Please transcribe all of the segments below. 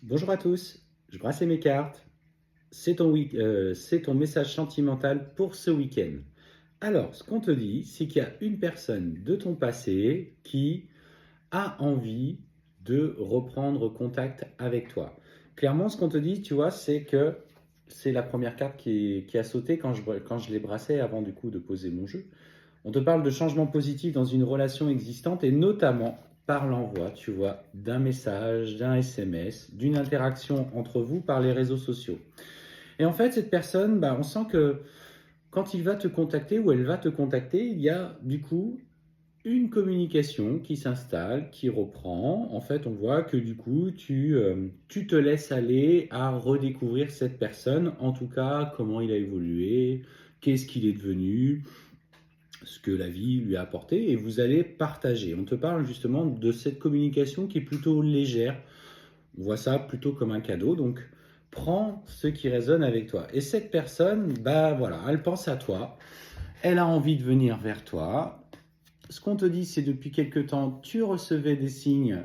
Bonjour à tous, je brassais mes cartes. C'est ton message sentimental pour ce week-end. Alors, ce qu'on te dit, c'est qu'il y a une personne de ton passé qui a envie de reprendre contact avec toi. Clairement, ce qu'on te dit, tu vois, c'est que c'est la première carte qui a sauté quand je l'ai brassée avant du coup de poser mon jeu. On te parle de changement positif dans une relation existante et notamment par l'envoi, tu vois, d'un message, d'un SMS, d'une interaction entre vous par les réseaux sociaux. Et en fait, cette personne, on sent que quand il va te contacter ou elle va te contacter, il y a du coup une communication qui s'installe, qui reprend. En fait, on voit que du coup, tu te laisses aller à redécouvrir cette personne, en tout cas, comment il a évolué, qu'est-ce qu'il est devenu, ce que la vie lui a apporté, et vous allez partager. On te parle justement de cette communication qui est plutôt légère. On voit ça plutôt comme un cadeau, donc prends ce qui résonne avec toi. Et cette personne, voilà, elle pense à toi, elle a envie de venir vers toi. Ce qu'on te dit, c'est depuis quelque temps, tu recevais des signes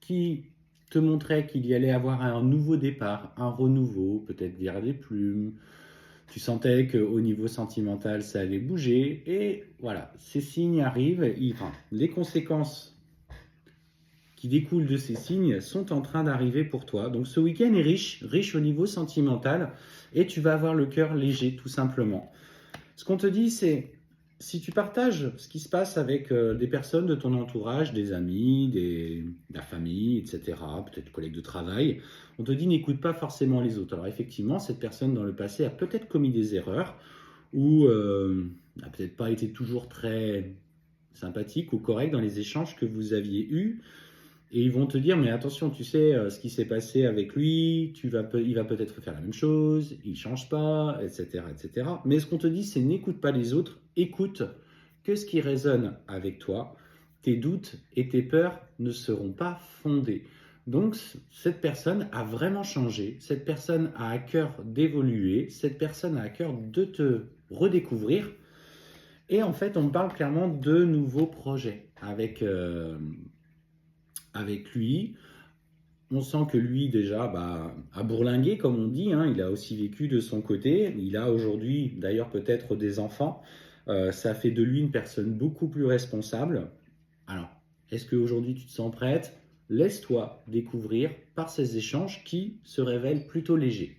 qui te montraient qu'il y allait avoir un nouveau départ, un renouveau, peut-être via des plumes. Tu sentais qu'au niveau sentimental, ça allait bouger. Et voilà, ces signes arrivent. Les conséquences qui découlent de ces signes sont en train d'arriver pour toi. Donc ce week-end est riche, riche au niveau sentimental. Et tu vas avoir le cœur léger, tout simplement. Ce qu'on te dit, c'est si tu partages ce qui se passe avec des personnes de ton entourage, des amis, de la famille, etc., peut-être collègues de travail, on te dit n'écoute pas forcément les autres. Alors effectivement, cette personne dans le passé a peut-être commis des erreurs ou n'a peut-être pas été toujours très sympathique ou correct dans les échanges que vous aviez eus. Et ils vont te dire, mais attention, tu sais ce qui s'est passé avec lui, il va peut-être faire la même chose, il ne change pas, etc., etc. Mais ce qu'on te dit, c'est n'écoute pas les autres, écoute que ce qui résonne avec toi. Tes doutes et tes peurs ne seront pas fondés. Donc, cette personne a vraiment changé, cette personne a à cœur d'évoluer, cette personne a à cœur de te redécouvrir. Et en fait, on parle clairement de nouveaux projets avec lui. On sent que lui, déjà, a bourlingué, comme on dit, hein. Il a aussi vécu de son côté. Il a aujourd'hui, d'ailleurs, peut-être des enfants. Ça fait de lui une personne beaucoup plus responsable. Alors, est-ce qu'aujourd'hui, tu te sens prête? Laisse-toi découvrir par ces échanges qui se révèlent plutôt légers.